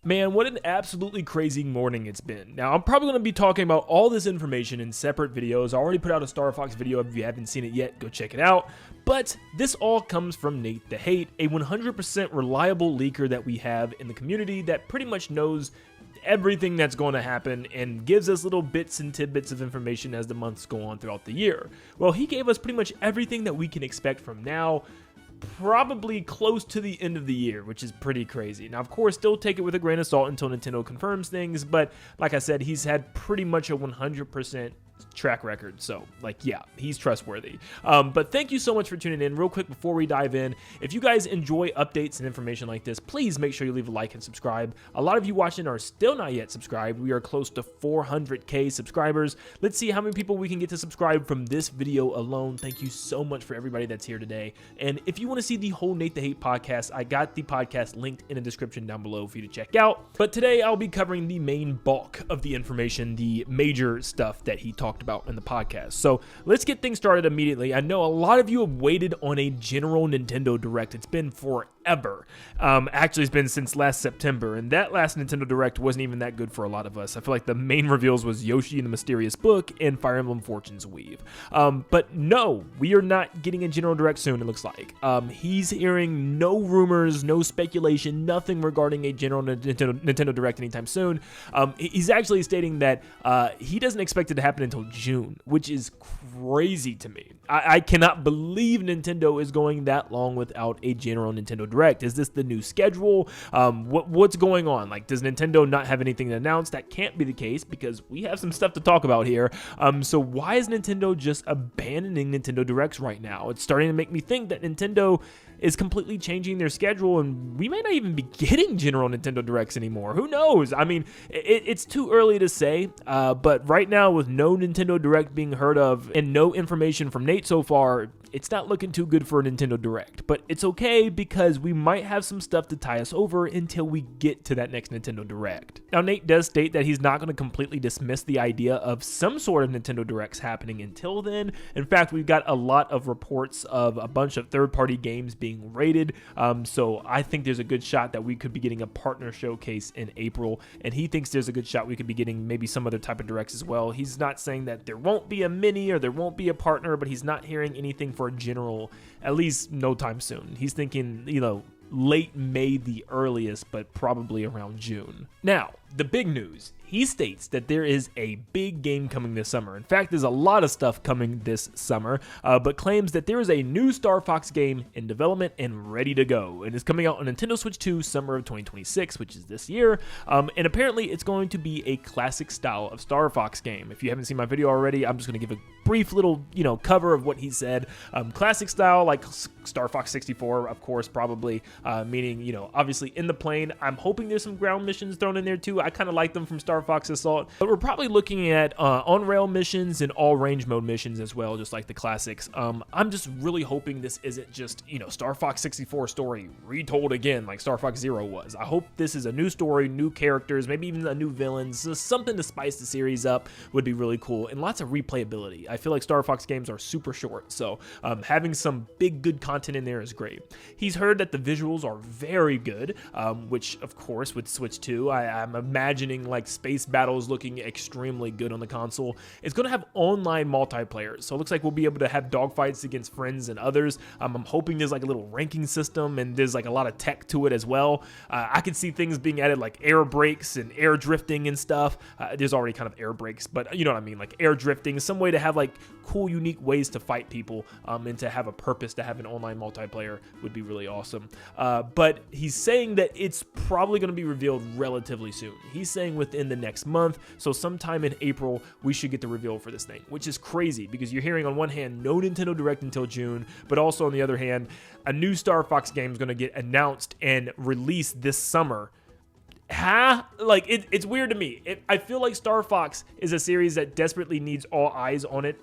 Man, what an absolutely crazy morning it's been. Now, I'm probably going to be talking about all this information in separate videos. I already put out a Star Fox video. If you haven't seen it yet, go check it out. But this all comes from Nin10doland, a 100% reliable leaker that we have in the community that pretty much knows everything that's going to happen and gives us little bits and tidbits of information as the months go on throughout the year. Well, he gave us pretty much everything that we can expect from now, probably close to the end of the year, which is pretty crazy. Now, of course, still take it with a grain of salt until Nintendo confirms things, but like I said, he's had pretty much a 100% track record, so yeah, he's trustworthy. But thank you so much for tuning in. Real quick before we dive in, if you guys enjoy updates and information like this, please make sure you leave a like and subscribe. A lot of you watching are still not yet subscribed. We are close to 400k subscribers. Let's see how many people we can get to subscribe from this video alone. Thank you so much for everybody that's here today. And if you want to see the whole Nin10doland podcast, I got the podcast linked in the description down below for you to check out. But today I'll be covering the main bulk of the information, the major stuff that he talked about in the podcast. So let's get things started immediately. I know a lot of you have waited on a general Nintendo Direct. It's been forever. Actually, it's been since last September, and that last Nintendo Direct wasn't even that good for a lot of us. I feel like the main reveals was Yoshi and the Mysterious Book and Fire Emblem Fortune's Weave. But no, we are not getting a general Direct soon, it looks like. He's hearing no rumors, no speculation, nothing regarding a general Nintendo Direct anytime soon. He's actually stating that he doesn't expect it to happen until June, which is crazy to me. I cannot believe Nintendo is going that long without a general Nintendo Direct. Is this the new schedule? What's going on? Like, does Nintendo not have anything to announce? That can't be the case because we have some stuff to talk about here. So why is Nintendo just abandoning Nintendo Directs right now? It's starting to make me think that Nintendo is completely changing their schedule, and we may not even be getting general Nintendo Directs anymore. Who knows? I mean, it's too early to say, but right now, with no Nintendo Direct being heard of and no information from Nate so far, it's not looking too good for a Nintendo Direct. But it's okay because we might have some stuff to tie us over until we get to that next Nintendo Direct. Now, Nate does state that he's not going to completely dismiss the idea of some sort of Nintendo Directs happening until then. In fact, we've got a lot of reports of a bunch of third-party games being rated, so I think there's a good shot that we could be getting a partner showcase in April, and he thinks there's a good shot we could be getting maybe some other type of Directs as well. He's not saying that there won't be a mini or there won't be a partner, but he's not hearing anything for a general, at least no time soon. He's thinking, late May the earliest, but probably around June. Now, the big news. He states that there is a big game coming this summer. In fact, there's a lot of stuff coming this summer, but claims that there is a new Star Fox game in development and ready to go, and is coming out on Nintendo Switch 2 summer of 2026, which is this year, and apparently it's going to be a classic style of Star Fox game. If you haven't seen my video already, I'm just going to give a brief little, cover of what he said. Classic style, like Star Fox 64, of course, probably, meaning, obviously in the plane. I'm hoping there's some ground missions thrown in there too. I kind of like them from Star Fox Assault, but we're probably looking at on-rail missions and all-range mode missions as well, just like the classics. I'm just really hoping this isn't just, Star Fox 64 story retold again like Star Fox Zero was. I hope this is a new story, new characters, maybe even a new villains, just something to spice the series up would be really cool, and lots of replayability. I feel like Star Fox games are super short, so having some big, good content in there is great. He's heard that the visuals are very good, which, of course, with Switch 2, I'm imagining like space battles looking extremely good on the console. It's going to have online multiplayer, so it looks like we'll be able to have dogfights against friends and others. I'm hoping there's like a little ranking system, and there's like a lot of tech to it as well. I could see things being added like air brakes and air drifting and stuff. There's already kind of air brakes, but you know what I mean, like air drifting, some way to have like cool, unique ways to fight people, and to have a purpose to have an online multiplayer would be really awesome. But he's saying that it's probably going to be revealed relatively soon. He's saying within the next month, so sometime in April, we should get the reveal for this thing, which is crazy because you're hearing on one hand, no Nintendo Direct until June, but also on the other hand, a new Star Fox game is going to get announced and released this summer. Like, it's weird to me. I feel like Star Fox is a series that desperately needs all eyes on it,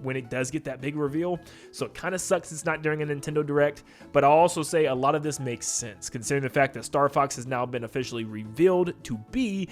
when it does get that big reveal. So it kind of sucks it's not during a Nintendo Direct, but I'll also say a lot of this makes sense, considering the fact that Star Fox has now been officially revealed to be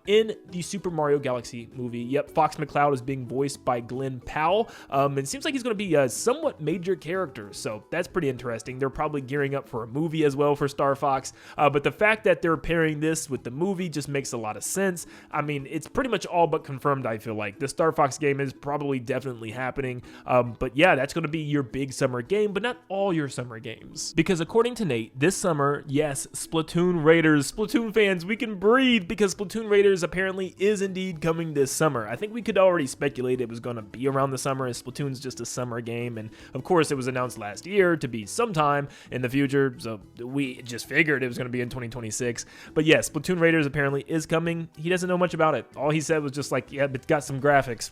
in the Super Mario Galaxy movie. Yep, Fox McCloud is being voiced by Glenn Powell. It seems like he's going to be a somewhat major character, so that's pretty interesting. They're probably gearing up for a movie as well for Star Fox, but the fact that they're pairing this this with the movie just makes a lot of sense. I mean, it's pretty much all but confirmed, I feel like. The Star Fox game is probably definitely happening. But yeah, that's going to be your big summer game, but not all your summer games. Because according to Nate, this summer, yes, Splatoon Raiders, Splatoon fans, we can breathe, because Splatoon Raiders apparently is indeed coming this summer. I think we could already speculate it was going to be around the summer, as Splatoon's just a summer game, and of course it was announced last year to be sometime in the future, so we just figured it was going to be in 2026. But yes, Splatoon Raiders apparently is coming. He doesn't know much about it. All he said was just like, yeah, it's got some graphics.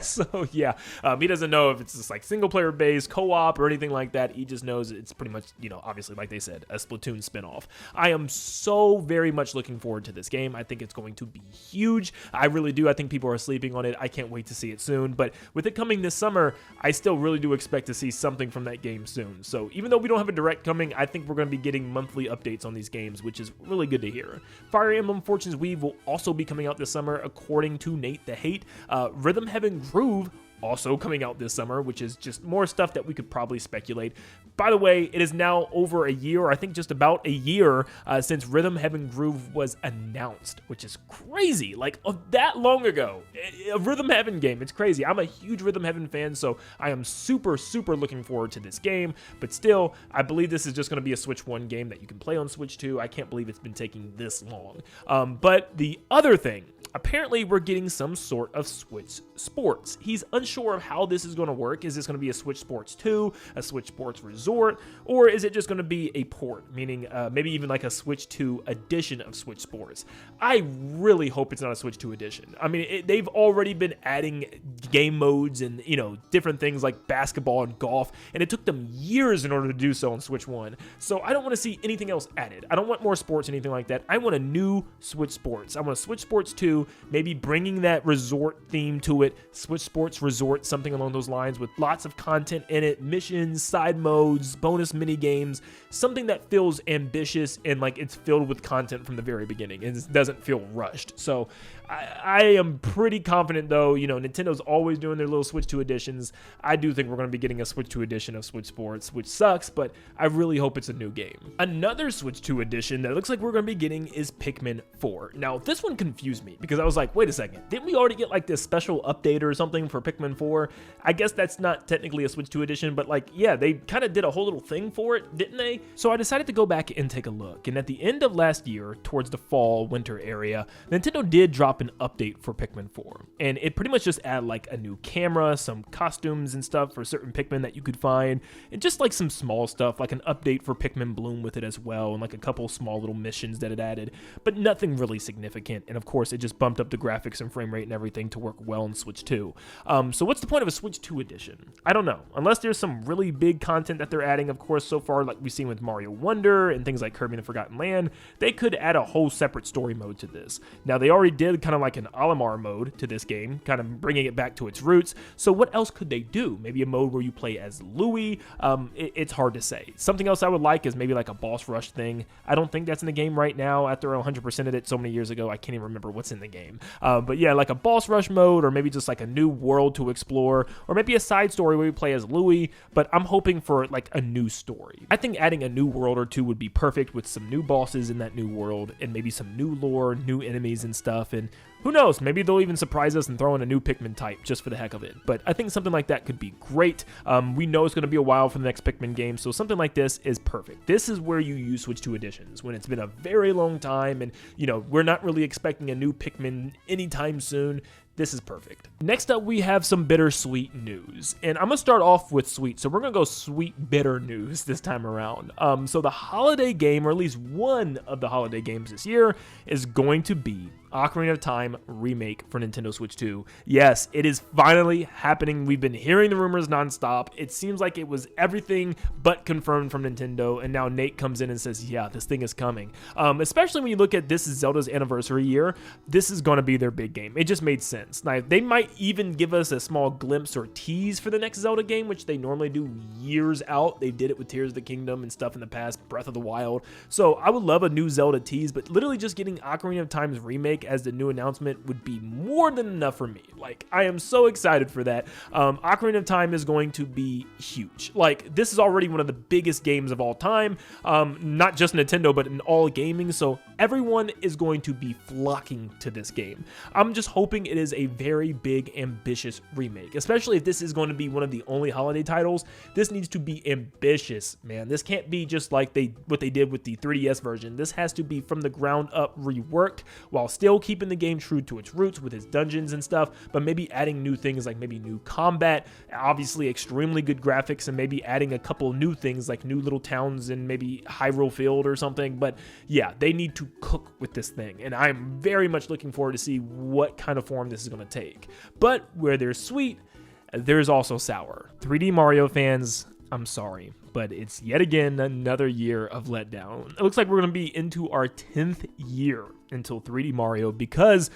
So yeah, he doesn't know if it's just like single player based, co-op, or anything like that. He just knows it's pretty much, you know, obviously, like they said, a Splatoon spinoff. I am so very much looking forward to this game. I think it's going to be huge. I really do. I think people are sleeping on it. I can't wait to see it soon. But with it coming this summer, I still really do expect to see something from that game soon. So even though we don't have a direct coming, I think we're going to be getting monthly updates on these games, which is really good to hear. Fire Emblem Fortune's Weave will also be coming out this summer, according to Nate the Hate. Rhythm Heaven Groove also coming out this summer, which is just more stuff that we could probably speculate. By the way, it is now over a year, or I think just about a year, since Rhythm Heaven Groove was announced, which is crazy. Like, that long ago, a Rhythm Heaven game. It's crazy. I'm a huge Rhythm Heaven fan, so I am super, super looking forward to this game. But still, I believe this is just going to be a Switch 1 game that you can play on Switch 2. I can't believe it's been taking this long. But the other thing, apparently we're getting some sort of Switch Sports. He's unsure of how this is going to work. Is this going to be a Switch Sports 2, a Switch Sports Resort, or is it just going to be a port, meaning maybe even like a Switch 2 edition of Switch Sports? I really hope it's not a Switch 2 edition. I mean, they've already been adding game modes and, you know, different things like basketball and golf, and it took them years in order to do so on Switch 1. So I don't want to see anything else added. I don't want more sports or anything like that. I want a new Switch Sports. I want a Switch Sports 2, maybe bringing that resort theme to it, Switch Sports Resort, something along those lines, with lots of content in it, missions, side modes, bonus mini games, something that feels ambitious and like it's filled with content from the very beginning. It doesn't feel rushed. So I am pretty confident, though. You know, Nintendo's always doing their little Switch 2 editions. I do think we're going to be getting a Switch 2 edition of Switch Sports, which sucks, but I really hope it's a new game. Another Switch 2 edition that it looks like we're going to be getting is Pikmin 4. Now, this one confused me because I was like, wait a second, didn't we already get like this special update or something for Pikmin 4? I guess that's not technically a Switch 2 edition, but like, yeah, they kind of did a whole little thing for it, didn't they? So I decided to go back and take a look, and at the end of last year, towards the fall, winter area, Nintendo did drop an update for Pikmin 4, and it pretty much just added like a new camera, some costumes and stuff for certain Pikmin that you could find, and just like some small stuff, like an update for Pikmin Bloom with it as well, and like a couple small little missions that it added, but nothing really significant. And of course, it just bumped up the graphics and frame rate and everything to work well in Switch 2. So what's the point of a Switch 2 edition? I don't know, unless there's some really big content that they're adding. Of course, so far, like we've seen with Mario Wonder and things like Kirby and the Forgotten Land, they could add a whole separate story mode to this. Now, they already did kind of like an Olimar mode to this game, kind of bringing it back to its roots. So what else could they do? Maybe a mode where you play as Louie. It's hard to say. Something else I would like is maybe like a boss rush thing. I don't think that's in the game right now. After 100%ed it so many years ago, I can't even remember what's in the game. But yeah, like a boss rush mode, or maybe just like a new world to explore, or maybe a side story where you play as Louie. But I'm hoping for like a new story. I think adding a new world or two would be perfect, with some new bosses in that new world, and maybe some new lore, new enemies and stuff. And who knows, maybe they'll even surprise us and throw in a new Pikmin type just for the heck of it. But I think something like that could be great. We know it's going to be a while for the next Pikmin game, so something like this is perfect. This is where you use Switch 2 editions, when it's been a very long time and, you know, we're not really expecting a new Pikmin anytime soon. This is perfect. Next up, we have some bittersweet news, and I'm gonna start off with sweet, so we're gonna go sweet bitter news this time around. So the holiday game, or at least one of the holiday games this year, is going to be Ocarina of Time remake for Nintendo Switch 2. Yes, it is finally happening. We've been hearing the rumors nonstop. It seems like it was everything but confirmed from Nintendo, and now Nate comes in and says, yeah, this thing is coming. Especially when you look at this is Zelda's anniversary year, this is going to be their big game. It just made sense. Now, they might even give us a small glimpse or tease for the next Zelda game, which they normally do years out. They did it with Tears of the Kingdom and stuff in the past, Breath of the Wild. So I would love a new Zelda tease, but literally just getting Ocarina of Time's remake as the new announcement would be more than enough for me. Like, I am so excited for that. Ocarina of Time is going to be huge. Like, this is already one of the biggest games of all time, not just Nintendo, but in all gaming. So everyone is going to be flocking to this game. I'm just hoping it is a very big, ambitious remake, especially if this is going to be one of the only holiday titles. This needs to be ambitious, man. This can't be just like what they did with the 3DS version. This has to be from the ground up reworked while still keeping the game true to its roots with its dungeons and stuff, but maybe adding new things like maybe new combat, obviously extremely good graphics, and maybe adding a couple new things like new little towns and maybe Hyrule Field or something. But yeah, they need to cook with this thing, and I'm very much looking forward to see what kind of form this is going to take. But where there's sweet, there's also sour. 3D Mario fans, I'm sorry, but it's yet again another year of letdown. It looks like we're going to be into our 10th year until 3D Mario, because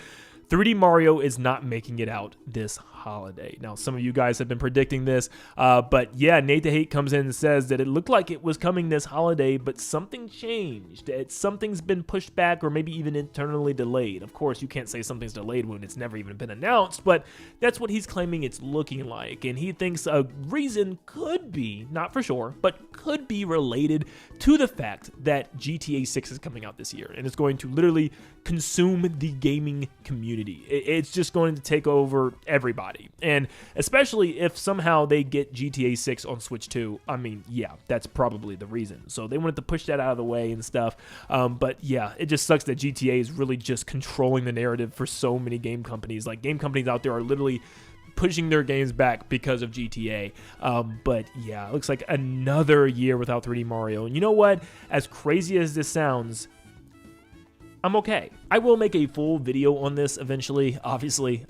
3D Mario is not making it out this holiday. Now, some of you guys have been predicting this, but yeah, Nate the Hate comes in and says that it looked like it was coming this holiday, but something changed. Something's been pushed back or maybe even internally delayed. Of course, you can't say something's delayed when it's never even been announced, but that's what he's claiming it's looking like, and he thinks a reason could be, not for sure, but could be related to the fact that GTA 6 is coming out this year, and it's going to literally consume the gaming community. It's just going to take over everybody. And especially if somehow they get GTA 6 on Switch 2, I mean, yeah, that's probably the reason. So they wanted to push that out of the way and stuff. But yeah, it just sucks that GTA is really just controlling the narrative for so many game companies. Like, game companies out there are literally pushing their games back because of GTA. But yeah, it looks like another year without 3D Mario. And you know what? As crazy as this sounds, I'm okay. I will make a full video on this eventually, obviously,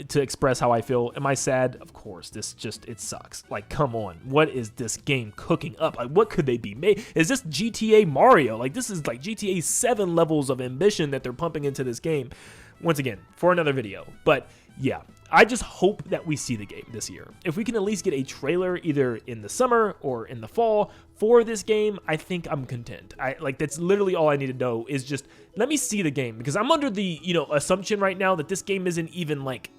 to express how I feel. Am I sad? Of course. It sucks. Like, come on. What is this game cooking up? Like, what could they be made? Is this GTA Mario? Like, this is like GTA 7 levels of ambition that they're pumping into this game. Once again, for another video. But yeah, I just hope that we see the game this year. If we can at least get a trailer either in the summer or in the fall for this game, I think I'm content. That's literally all I need to know is just let me see the game, because I'm under the, assumption right now that this game isn't even like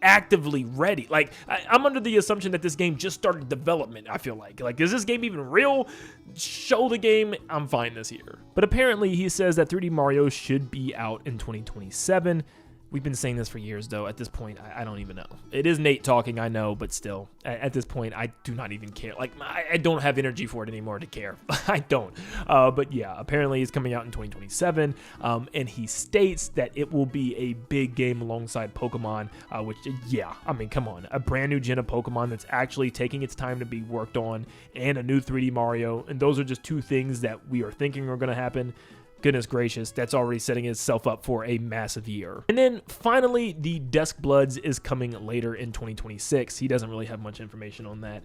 actively ready. Like, I'm under the assumption that this game just started development. I feel like is this game even real? Show the game. I'm fine this year. But apparently he says that 3D Mario should be out in 2027. We've been saying this for years, though. At this point, I don't even know. It is Nate talking, I know, but still, at this point, I do not even care. Like, I don't have energy for it anymore to care. I don't. But yeah, apparently it's coming out in 2027, and he states that it will be a big game alongside Pokemon, which, yeah, I mean, come on. A brand new gen of Pokemon that's actually taking its time to be worked on, and a new 3D Mario, and those are just two things that we are thinking are going to happen. Goodness gracious, that's already setting itself up for a massive year. And then finally, the Dusk Bloods is coming later in 2026. He doesn't really have much information on that,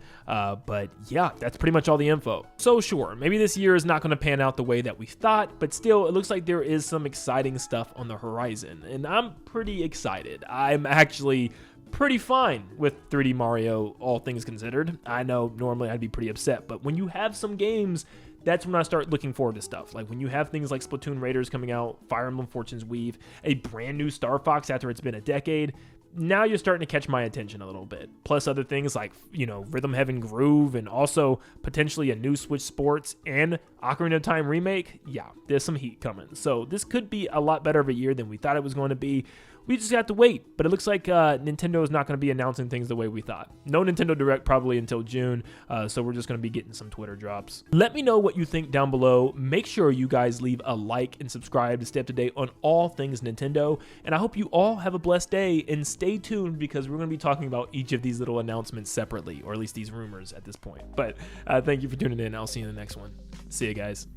but yeah, that's pretty much all the info. So sure, maybe this year is not going to pan out the way that we thought, but still, it looks like there is some exciting stuff on the horizon, and I'm pretty excited. I'm actually pretty fine with 3D Mario, all things considered. I know normally I'd be pretty upset, but when you have some games, that's when I start looking forward to stuff. Like when you have things like Splatoon Raiders coming out, Fire Emblem Fortune's Weave, a brand new Star Fox after it's been a decade, now you're starting to catch my attention a little bit. Plus other things like, Rhythm Heaven Groove, and also potentially a new Switch Sports and Ocarina of Time remake. Yeah, there's some heat coming. So this could be a lot better of a year than we thought it was going to be. We just have to wait, but it looks like Nintendo is not going to be announcing things the way we thought. No Nintendo Direct probably until June, so we're just going to be getting some Twitter drops. Let me know what you think down below. Make sure you guys leave a like and subscribe to stay up to date on all things Nintendo, and I hope you all have a blessed day, and stay tuned because we're going to be talking about each of these little announcements separately, or at least these rumors at this point. But thank you for tuning in. I'll see you in the next one. See you guys.